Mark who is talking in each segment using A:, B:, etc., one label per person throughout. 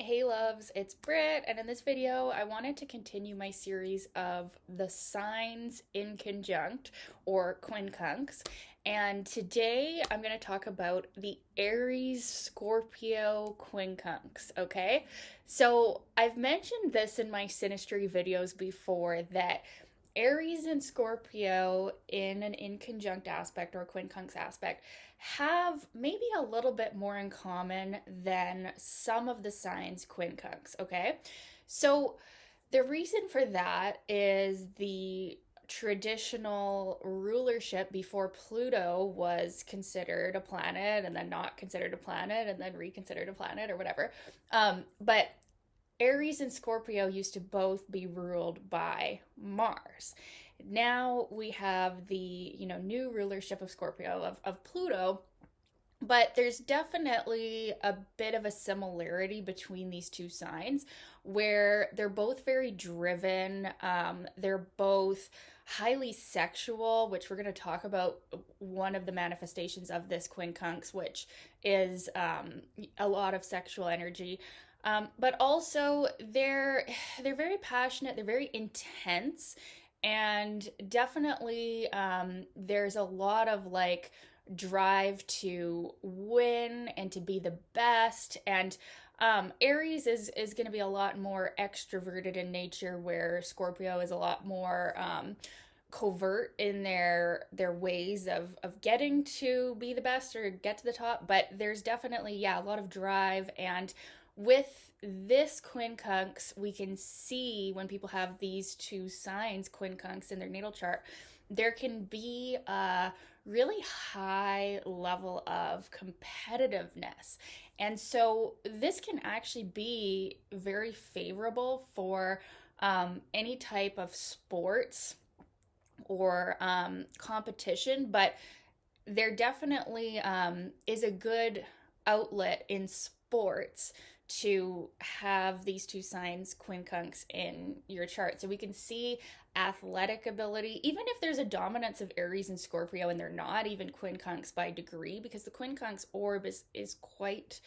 A: Hey loves, it's Britt, and in this video, I wanted to continue my series of the signs in conjunct, or quincunx. And today I'm going to talk about the Aries Scorpio quincunx, okay? So I've mentioned this in my synastry videos before that Aries and Scorpio in an in conjunct aspect or quincunx aspect have maybe a little bit more in common than some of the signs quincunx, okay? So the reason for that is the traditional rulership before Pluto was considered a planet and then not considered a planet and then reconsidered a planet or whatever. But Aries and Scorpio used to both be ruled by Mars. Now we have the, new rulership of Scorpio of Pluto, but there's definitely a bit of a similarity between these two signs where they're both very driven. They're both highly sexual, which we're going to talk about one of the manifestations of this quincunx, which is a lot of sexual energy. But also they're very passionate, they're very intense, and definitely there's a lot of like drive to win and to be the best. And Aries is going to be a lot more extroverted in nature, where Scorpio is a lot more covert in their ways of getting to be the best or get to the top. But there's definitely, yeah, a lot of drive. And with this quincunx, we can see when people have these two signs, quincunx, in their natal chart, there can be a really high level of competitiveness. And so this can actually be very favorable for any type of sports or competition, but there definitely is a good outlet in sports to have these two signs quincunx in your chart. So we can see athletic ability, even if there's a dominance of Aries and Scorpio and they're not even quincunx by degree, because the quincunx orb is quite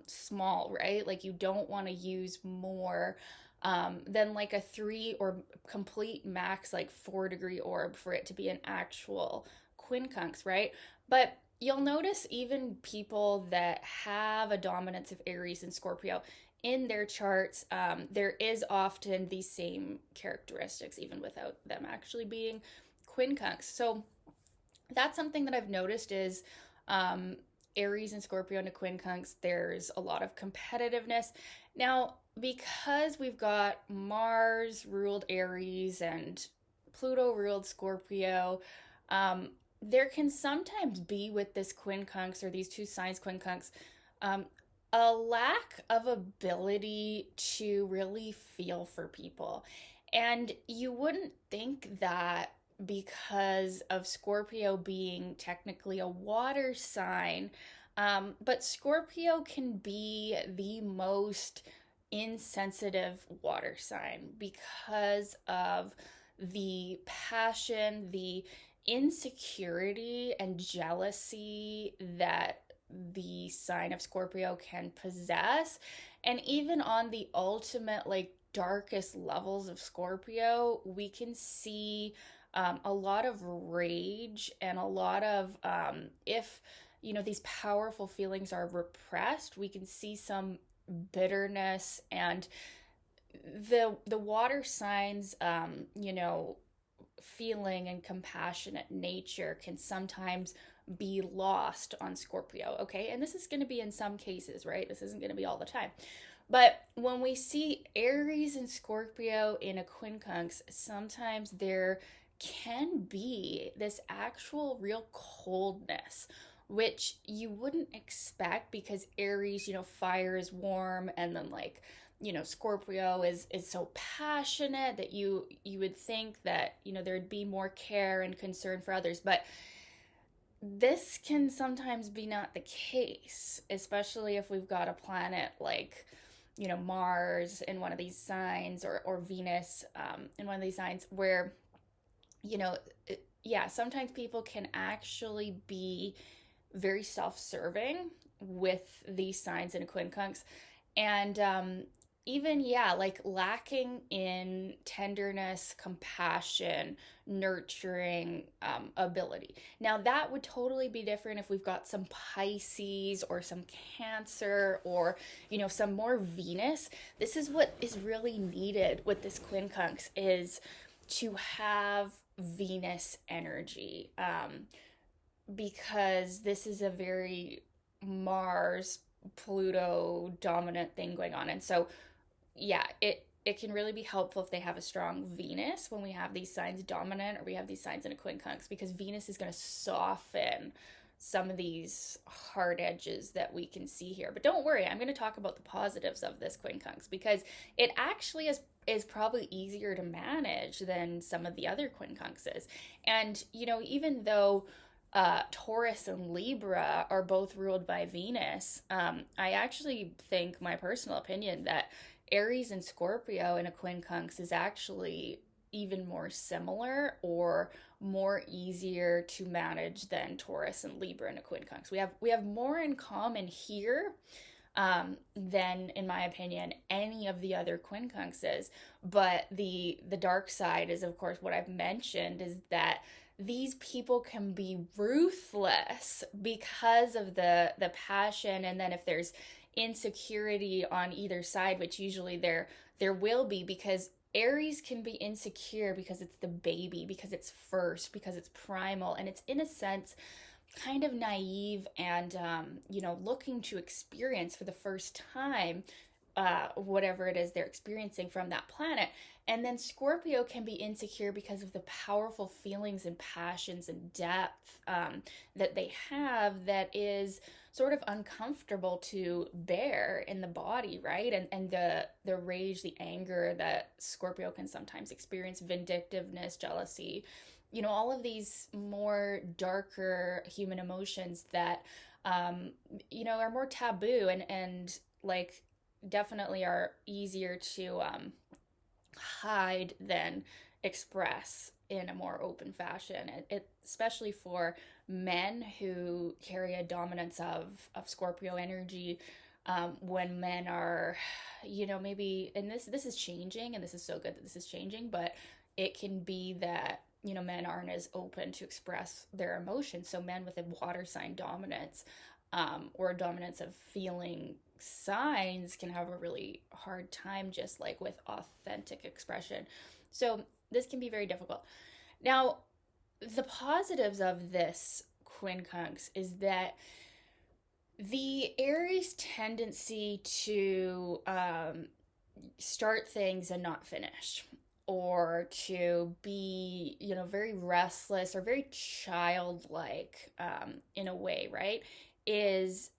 A: small, right? Like you don't want to use more than like a 3 or complete max like 4-degree orb for it to be an actual quincunx, right? But you'll notice even people that have a dominance of Aries and Scorpio in their charts, there is often these same characteristics, even without them actually being quincunx. So that's something that I've noticed is Aries and Scorpio into quincunx, there's a lot of competitiveness. Now, because we've got Mars ruled Aries and Pluto ruled Scorpio, there can sometimes be with this quincunx or these two signs quincunx um, a lack of ability to really feel for people. And you wouldn't think that because of Scorpio being technically a water sign, but Scorpio can be the most insensitive water sign because of the passion, the insecurity and jealousy that the sign of Scorpio can possess. And even on the ultimate, like, darkest levels of Scorpio, we can see a lot of rage and a lot of, if, these powerful feelings are repressed, we can see some bitterness. And the water signs, feeling and compassionate nature can sometimes be lost on Scorpio, okay? And this is going to be in some cases, right? This isn't going to be all the time. But when we see Aries and Scorpio in a quincunx, sometimes there can be this actual real coldness, which you wouldn't expect because Aries, fire is warm, and then like Scorpio is so passionate that you would think that there'd be more care and concern for others. But this can sometimes be not the case, especially if we've got a planet like Mars in one of these signs, or Venus in one of these signs, where you know yeah, sometimes people can actually be very self-serving with these signs in a quincunx. And even, yeah, like lacking in tenderness, compassion, nurturing ability. Now, that would totally be different if we've got some Pisces or some Cancer or, some more Venus. This is what is really needed with this quincunx is to have Venus energy, because this is a very Mars Pluto dominant thing going on. And so, yeah, it can really be helpful if they have a strong Venus when we have these signs dominant or we have these signs in a quincunx, because Venus is going to soften some of these hard edges that we can see here. But don't worry, I'm going to talk about the positives of this quincunx because it actually is probably easier to manage than some of the other quincunxes. And even though Taurus and Libra are both ruled by Venus, I actually think, my personal opinion, that Aries and Scorpio in a quincunx is actually even more similar or more easier to manage than Taurus and Libra in a quincunx. We have more in common here than, in my opinion, any of the other quincunxes. But the dark side is, of course, what I've mentioned, is that these people can be ruthless because of the passion, and then if there's insecurity on either side, which usually there will be, because Aries can be insecure because it's the baby, because it's first, because it's primal, and it's in a sense kind of naive and looking to experience for the first time whatever it is they're experiencing from that planet. And then Scorpio can be insecure because of the powerful feelings and passions and depth that they have, that is sort of uncomfortable to bear in the body, right? And the rage, the anger that Scorpio can sometimes experience, vindictiveness, jealousy, all of these more darker human emotions that are more taboo and like definitely are easier to hide than express in a more open fashion. Especially for men who carry a dominance of Scorpio energy, when men are, maybe, and this is changing, and this is so good that this is changing, but it can be that men aren't as open to express their emotions. So men with a water sign dominance, or a dominance of feeling signs, can have a really hard time just like with authentic expression. So this can be very difficult. Now, the positives of this quincunx is that the Aries tendency to start things and not finish, or to be, very restless or very childlike, in a way, right, is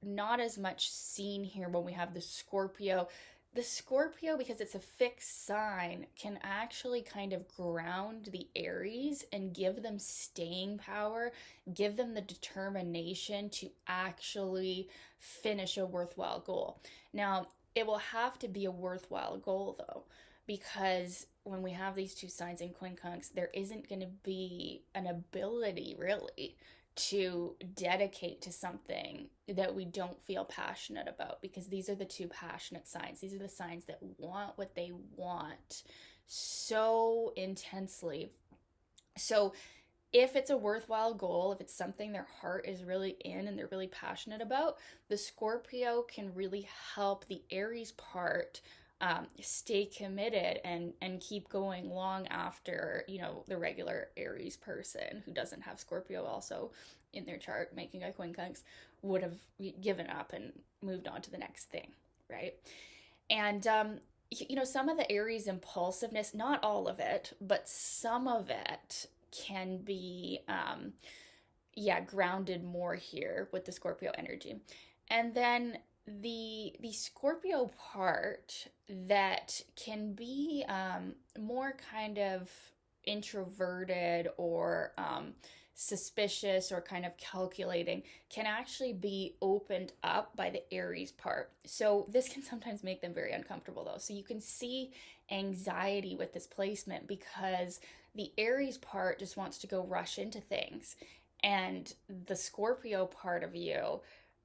A: not as much seen here when we have the Scorpio. The Scorpio, because it's a fixed sign, can actually kind of ground the Aries and give them staying power, give them the determination to actually finish a worthwhile goal. Now, it will have to be a worthwhile goal, though, because when we have these two signs in quincunx, there isn't going to be an ability really to dedicate to something that we don't feel passionate about, because these are the two passionate signs. These are the signs that want what they want so intensely. So if it's a worthwhile goal, if it's something their heart is really in and they're really passionate about, the Scorpio can really help the Aries part stay committed and keep going long after, the regular Aries person who doesn't have Scorpio also in their chart making a quincunx would have given up and moved on to the next thing, right? And some of the Aries impulsiveness, not all of it, but some of it can be grounded more here with the Scorpio energy. And then the Scorpio part that can be more kind of introverted or suspicious or kind of calculating can actually be opened up by the Aries part. So this can sometimes make them very uncomfortable, though. So you can see anxiety with this placement because the Aries part just wants to go rush into things, and the Scorpio part of you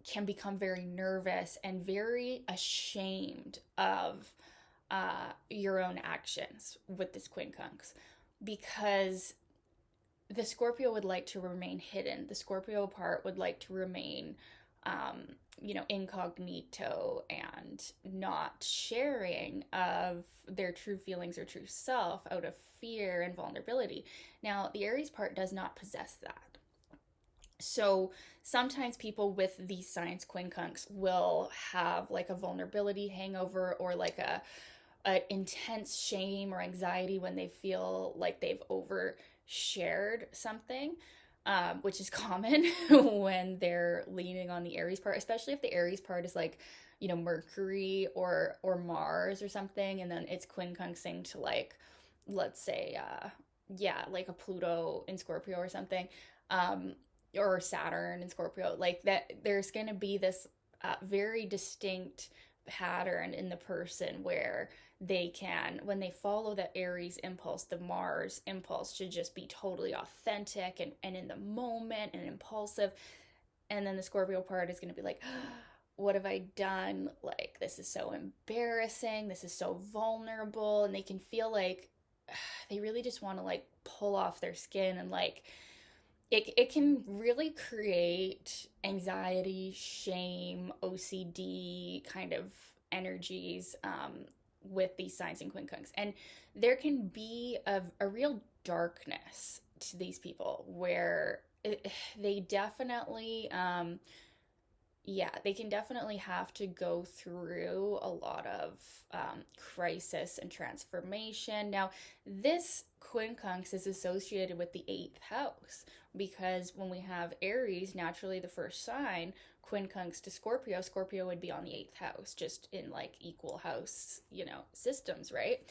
A: can become very nervous and very ashamed of your own actions with this quincunx, because the Scorpio would like to remain hidden. The Scorpio part would like to remain, incognito and not sharing of their true feelings or true self out of fear and vulnerability. Now, the Aries part does not possess that. So sometimes people with these signs quincunx will have like a vulnerability hangover, or like a intense shame or anxiety when they feel like they've overshared something, which is common when they're leaning on the Aries part, especially if the Aries part is like, Mercury or Mars or something, and then it's quincunxing to like, let's say, like a Pluto in Scorpio or something, or Saturn in Scorpio, like that. There's going to be this very distinct pattern in the person where they can, when they follow the Aries impulse, the Mars impulse should just be totally authentic and in the moment and impulsive. And then the Scorpio part is going to be like, what have I done? Like, this is so embarrassing. This is so vulnerable. And they can feel like they really just want to like pull off their skin, and like, it can really create anxiety, shame, OCD kind of energies, with these signs in quincunx. And there can be a real darkness to these people where they definitely, they can definitely have to go through a lot of crisis and transformation. Now, this quincunx is associated with the eighth house, because when we have Aries, naturally the first sign, quincunx to Scorpio, Scorpio would be on the eighth house, just in like equal house, systems, right?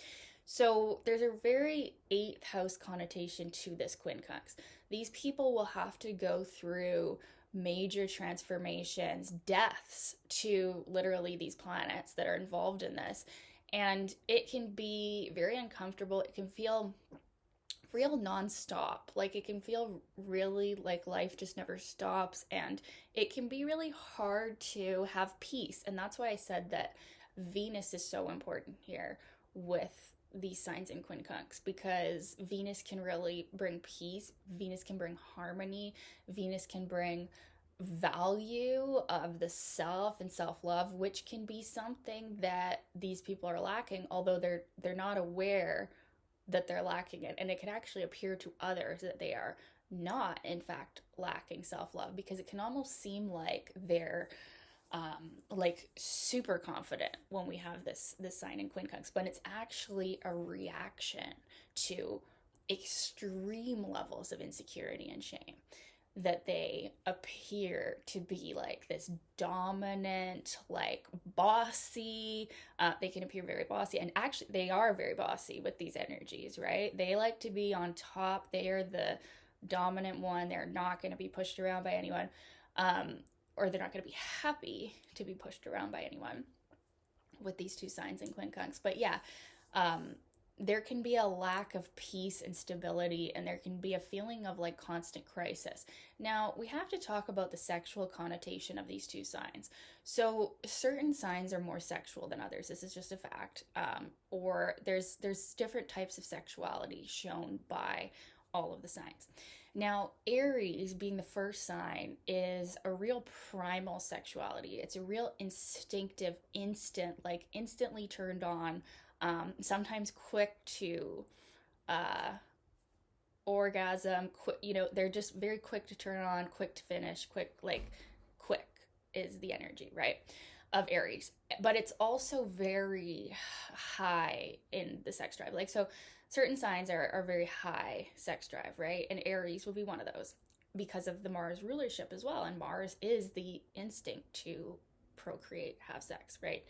A: So there's a very eighth house connotation to this quincunx. These people will have to go through major transformations, deaths to literally these planets that are involved in this. And it can be very uncomfortable. It can feel real nonstop. Like, it can feel really like life just never stops. And it can be really hard to have peace. And that's why I said that Venus is so important here with these signs in quincunx, because Venus can really bring peace. Venus can bring harmony. Venus can bring value of the self and self-love, which can be something that these people are lacking, although they're not aware that they're lacking it. And it can actually appear to others that they are not, in fact, lacking self-love, because it can almost seem like they're like super confident when we have this sign in quincunx, but it's actually a reaction to extreme levels of insecurity and shame, that they appear to be like this dominant, like bossy. They can appear very bossy, and actually they are very bossy with these energies, right? They like to be on top. They are the dominant one. They're not going to be pushed around by anyone, or they're not going to be happy to be pushed around by anyone with these two signs in quincunx. But yeah, there can be a lack of peace and stability, and there can be a feeling of like constant crisis. Now, we have to talk about the sexual connotation of these two signs. So certain signs are more sexual than others. This is just a fact. Or there's different types of sexuality shown by all of the signs. Now, Aries, being the first sign, is a real primal sexuality. It's a real instinctive, instantly turned on, sometimes quick to orgasm. They're just very quick to turn on, quick to finish, quick is the energy, right, of Aries. But it's also very high in the sex drive. Like, so certain signs are very high sex drive, right? And Aries would be one of those, because of the Mars rulership as well. And Mars is the instinct to procreate, have sex, right?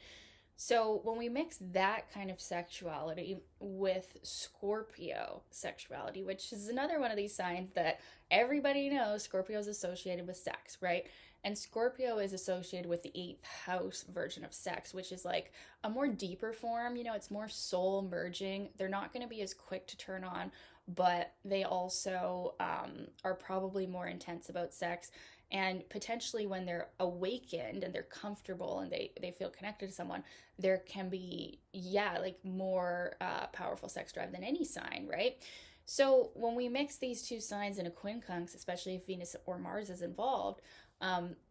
A: So when we mix that kind of sexuality with Scorpio sexuality, which is another one of these signs that everybody knows Scorpio is associated with sex, right? And Scorpio is associated with the eighth house version of sex, which is like a more deeper form. It's more soul merging. They're not going to be as quick to turn on, but they also are probably more intense about sex. And potentially when they're awakened and they're comfortable and they feel connected to someone, there can be, yeah, like more powerful sex drive than any sign, right? So when we mix these two signs in a quincunx, especially if Venus or Mars is involved,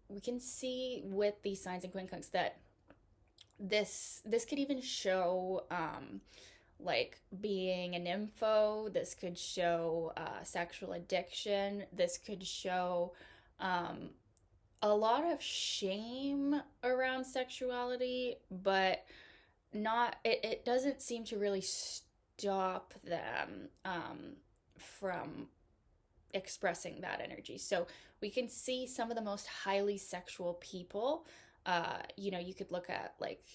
A: we can see with these signs in quincunx that this could even show like being a nympho. This could show sexual addiction. This could show um, a lot of shame around sexuality, but not it doesn't seem to really stop them from expressing that energy. So we can see some of the most highly sexual people. You could look at like,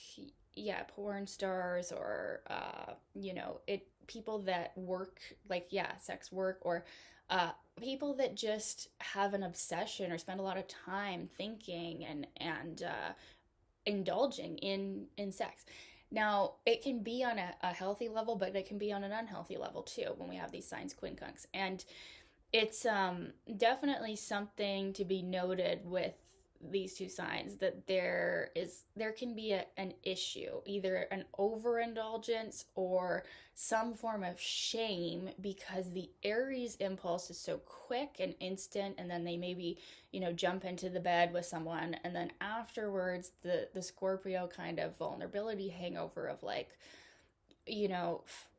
A: yeah, porn stars or it people that work like, yeah, sex work, or people that just have an obsession or spend a lot of time thinking and indulging in sex. Now, it can be on a healthy level, but it can be on an unhealthy level too when we have these signs quincunx. And it's definitely something to be noted with these two signs, that there can be an issue, either an overindulgence or some form of shame, because the Aries impulse is so quick and instant, and then they maybe jump into the bed with someone, and then afterwards the Scorpio kind of vulnerability hangover of like,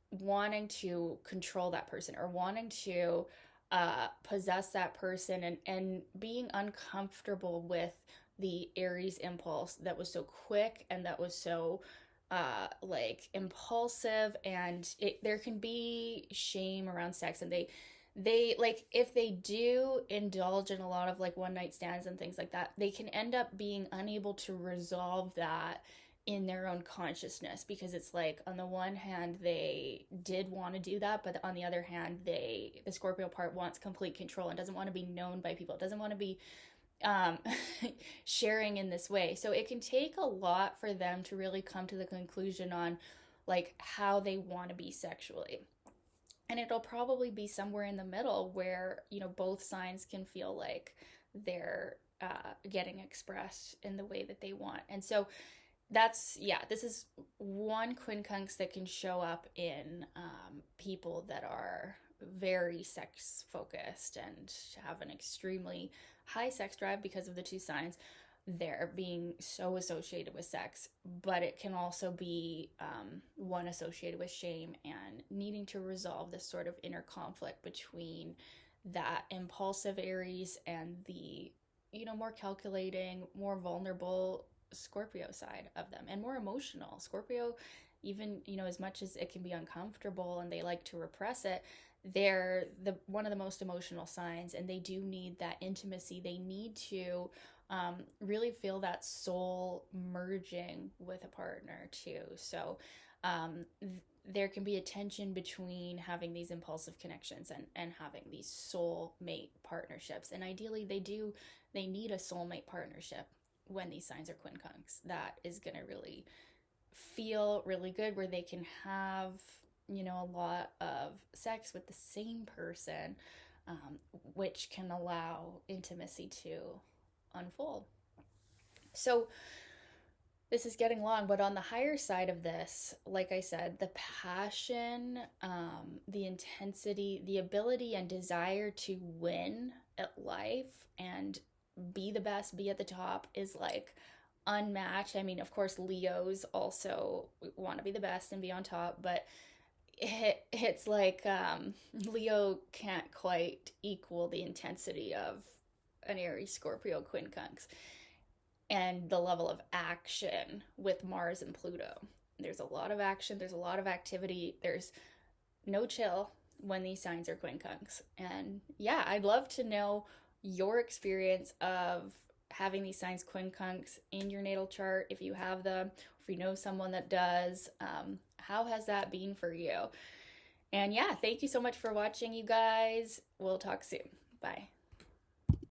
A: wanting to control that person or wanting to possess that person, and being uncomfortable with the Aries impulse that was so quick and that was so like impulsive. And there can be shame around sex, and they like, if they do indulge in a lot of like one night stands and things like that, they can end up being unable to resolve that in their own consciousness, because it's like, on the one hand they did want to do that, but on the other hand, the Scorpio part wants complete control and doesn't want to be known by people, doesn't want to be um sharing in this way. So it can take a lot for them to really come to the conclusion on like how they want to be sexually. And it'll probably be somewhere in the middle where both signs can feel like they're getting expressed in the way that they want. And so that's, yeah, this is one quincunx that can show up in people that are very sex focused and have an extremely high sex drive because of the two signs. They're being so associated with sex, but it can also be one associated with shame and needing to resolve this sort of inner conflict between that impulsive Aries and the more calculating, more vulnerable Scorpio side of them, and more emotional. Scorpio, even as much as it can be uncomfortable and they like to repress it, they're the one of the most emotional signs, and they do need that intimacy. They need to really feel that soul merging with a partner too. So there can be a tension between having these impulsive connections and having these soulmate partnerships. And ideally, they need a soulmate partnership when these signs are quincunx. That is going to really feel really good, where they can have a lot of sex with the same person, which can allow intimacy to unfold. So this is getting long, but on the higher side of this, like I said, the passion, the intensity, the ability and desire to win at life and be the best, be at the top, is like unmatched. I mean, of course, Leos also want to be the best and be on top, but it's like Leo can't quite equal the intensity of an Aries Scorpio quincunx and the level of action with Mars and Pluto. There's a lot of action, there's a lot of activity, there's no chill when these signs are quincunx. And yeah, I'd love to know your experience of having these signs quincunx in your natal chart, if you have them, if you know someone that does. How has that been for you? And yeah, thank you so much for watching, you guys. We'll talk soon. Bye.